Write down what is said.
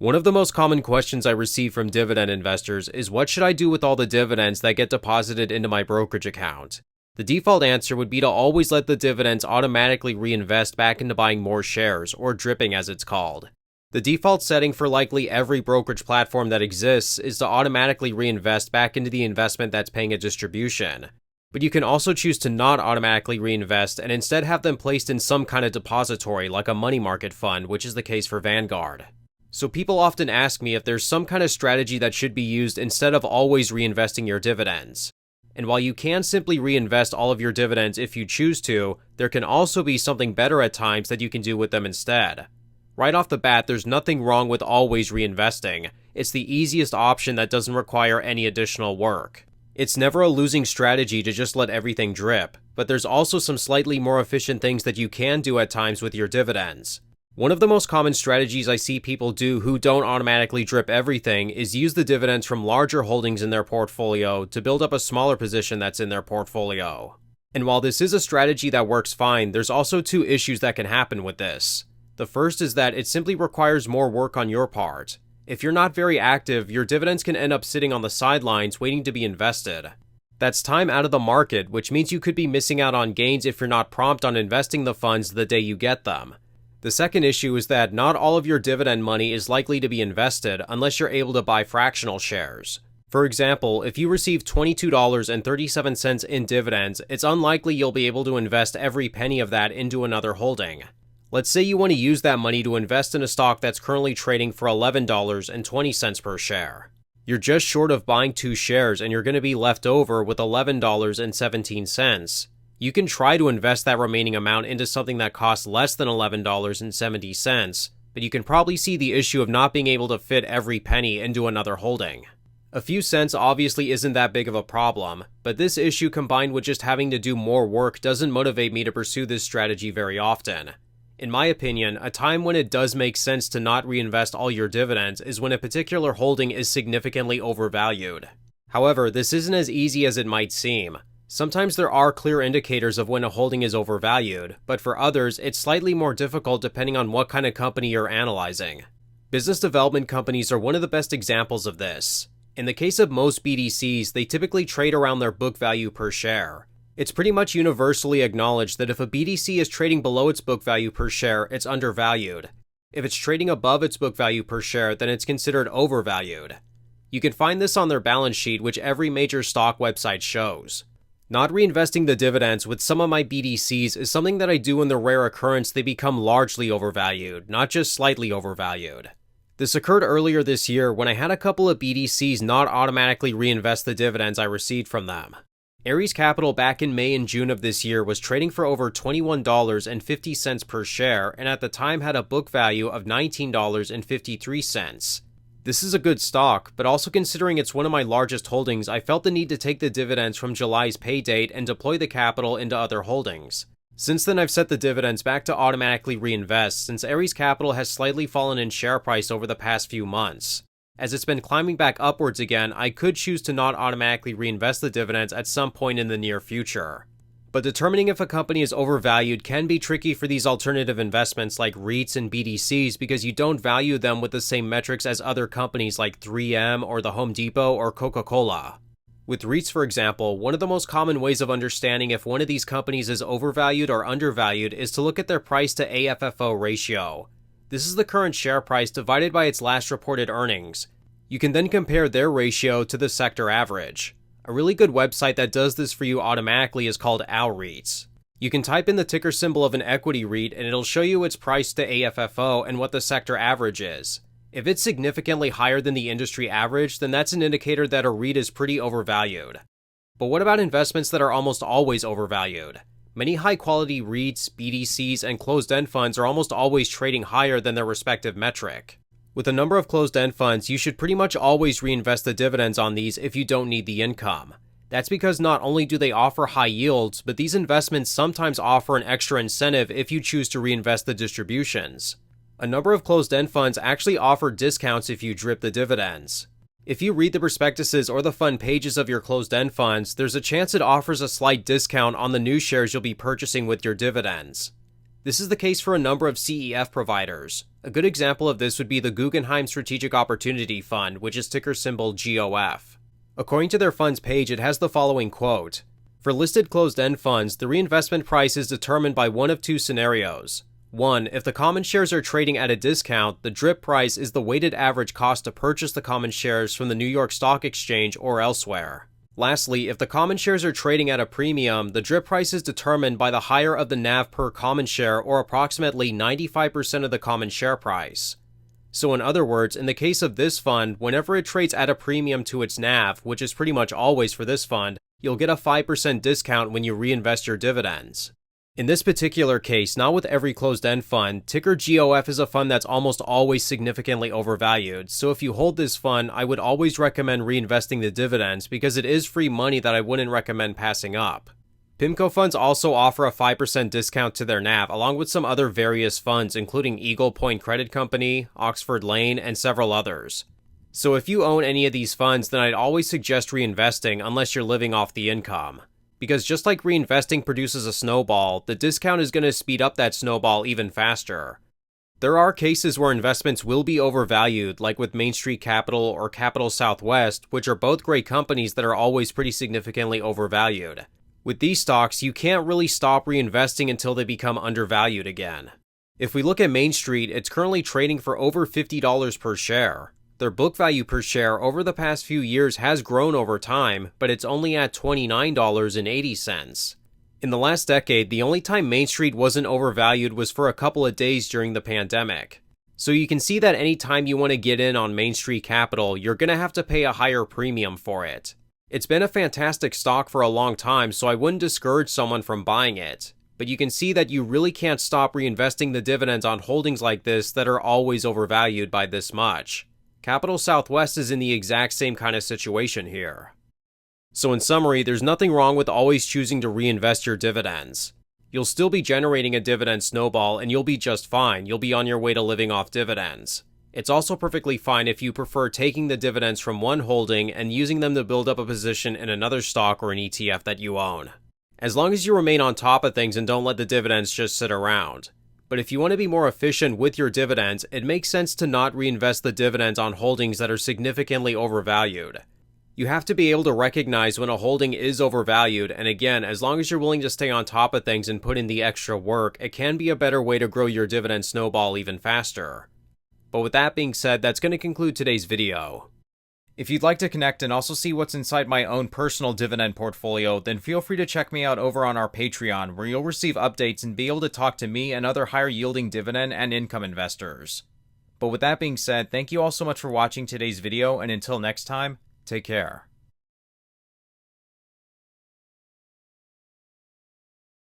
One of the most common questions I receive from dividend investors is what should I do with all the dividends that get deposited into my brokerage account? The default answer would be to always let the dividends automatically reinvest back into buying more shares, or dripping as it's called. The default setting for likely every brokerage platform that exists is to automatically reinvest back into the investment that's paying a distribution. But you can also choose to not automatically reinvest and instead have them placed in some kind of depository like a money market fund, which is the case for Vanguard. So people often ask me if there's some kind of strategy that should be used instead of always reinvesting your dividends. And while you can simply reinvest all of your dividends if you choose to, there can also be something better at times that you can do with them instead. Right off the bat, there's nothing wrong with always reinvesting. It's the easiest option that doesn't require any additional work. It's never a losing strategy to just let everything drip, but there's also some slightly more efficient things that you can do at times with your dividends. One of the most common strategies I see people do who don't automatically drip everything is use the dividends from larger holdings in their portfolio to build up a smaller position that's in their portfolio. And while this is a strategy that works fine, there's also two issues that can happen with this. The first is that it simply requires more work on your part. If you're not very active, your dividends can end up sitting on the sidelines waiting to be invested. That's time out of the market, which means you could be missing out on gains if you're not prompt on investing the funds the day you get them. The second issue is that not all of your dividend money is likely to be invested unless you're able to buy fractional shares. For example, if you receive $22.37 in dividends, it's unlikely you'll be able to invest every penny of that into another holding. Let's say you want to use that money to invest in a stock that's currently trading for $11.20 per share. You're just short of buying 2 shares and you're going to be left over with $11.17. You can try to invest that remaining amount into something that costs less than $11.70, but you can probably see the issue of not being able to fit every penny into another holding. A few cents obviously isn't that big of a problem, but this issue combined with just having to do more work doesn't motivate me to pursue this strategy very often. In my opinion, a time when it does make sense to not reinvest all your dividends is when a particular holding is significantly overvalued. However, this isn't as easy as it might seem. Sometimes there are clear indicators of when a holding is overvalued, but for others, it's slightly more difficult depending on what kind of company you're analyzing. Business development companies are one of the best examples of this. In the case of most BDCs, they typically trade around their book value per share. It's pretty much universally acknowledged that if a BDC is trading below its book value per share, it's undervalued. If it's trading above its book value per share, then it's considered overvalued. You can find this on their balance sheet, which every major stock website shows. Not reinvesting the dividends with some of my BDCs is something that I do in the rare occurrence they become largely overvalued, not just slightly overvalued. This occurred earlier this year when I had a couple of BDCs not automatically reinvest the dividends I received from them. Ares Capital back in May and June of this year was trading for over $21.50 per share and at the time had a book value of $19.53. This is a good stock, but also considering it's one of my largest holdings, I felt the need to take the dividends from July's pay date and deploy the capital into other holdings. Since then, I've set the dividends back to automatically reinvest since Ares Capital has slightly fallen in share price over the past few months. As it's been climbing back upwards again, I could choose to not automatically reinvest the dividends at some point in the near future. But determining if a company is overvalued can be tricky for these alternative investments like REITs and BDCs because you don't value them with the same metrics as other companies like 3M or the Home Depot or Coca-Cola. With REITs, for example, one of the most common ways of understanding if one of these companies is overvalued or undervalued is to look at their price to AFFO ratio. This is the current share price divided by its last reported earnings. You can then compare their ratio to the sector average. A really good website that does this for you automatically is called OwlREITs. You can type in the ticker symbol of an equity REIT and it'll show you its price to AFFO and what the sector average is. If it's significantly higher than the industry average, then that's an indicator that a REIT is pretty overvalued. But what about investments that are almost always overvalued? Many high-quality REITs, BDCs, and closed-end funds are almost always trading higher than their respective metric. With a number of closed-end funds, you should pretty much always reinvest the dividends on these if you don't need the income. That's because not only do they offer high yields, but these investments sometimes offer an extra incentive if you choose to reinvest the distributions. A number of closed-end funds actually offer discounts if you drip the dividends. If you read the prospectuses or the fund pages of your closed-end funds, there's a chance it offers a slight discount on the new shares you'll be purchasing with your dividends. This is the case for a number of CEF providers. A good example of this would be the Guggenheim Strategic Opportunity Fund, which is ticker symbol GOF. According to their fund's page, it has the following quote: "For listed closed-end funds, the reinvestment price is determined by one of two scenarios. 1. If the common shares are trading at a discount, the DRIP price is the weighted average cost to purchase the common shares from the New York Stock Exchange or elsewhere. Lastly, if the common shares are trading at a premium, the DRIP price is determined by the higher of the NAV per common share, or approximately 95% of the common share price." So in other words, in the case of this fund, whenever it trades at a premium to its NAV, which is pretty much always for this fund, you'll get a 5% discount when you reinvest your dividends. In this particular case, not with every closed-end fund, ticker GOF is a fund that's almost always significantly overvalued, so if you hold this fund, I would always recommend reinvesting the dividends because it is free money that I wouldn't recommend passing up. PIMCO funds also offer a 5% discount to their NAV, along with some other various funds including Eagle Point Credit Company, Oxford Lane, and several others. So if you own any of these funds, then I'd always suggest reinvesting unless you're living off the income. Because just like reinvesting produces a snowball, the discount is going to speed up that snowball even faster. There are cases where investments will be overvalued, like with Main Street Capital or Capital Southwest, which are both great companies that are always pretty significantly overvalued. With these stocks, you can't really stop reinvesting until they become undervalued again. If we look at Main Street, it's currently trading for over $50 per share. Their book value per share over the past few years has grown over time, but it's only at $29.80. In the last decade, the only time Main Street wasn't overvalued was for a couple of days during the pandemic. So you can see that anytime you want to get in on Main Street Capital, you're going to have to pay a higher premium for it. It's been a fantastic stock for a long time, so I wouldn't discourage someone from buying it. But you can see that you really can't stop reinvesting the dividends on holdings like this that are always overvalued by this much. Capital Southwest is in the exact same kind of situation here. So in summary, there's nothing wrong with always choosing to reinvest your dividends. You'll still be generating a dividend snowball and you'll be just fine. You'll be on your way to living off dividends. It's also perfectly fine if you prefer taking the dividends from one holding and using them to build up a position in another stock or an ETF that you own. As long as you remain on top of things and don't let the dividends just sit around. But if you want to be more efficient with your dividends, it makes sense to not reinvest the dividends on holdings that are significantly overvalued. You have to be able to recognize when a holding is overvalued, and again, as long as you're willing to stay on top of things and put in the extra work, it can be a better way to grow your dividend snowball even faster. But with that being said, that's going to conclude today's video. If you'd like to connect and also see what's inside my own personal dividend portfolio, then feel free to check me out over on our Patreon, where you'll receive updates and be able to talk to me and other higher yielding dividend and income investors. But with that being said, thank you all so much for watching today's video, and until next time, take care.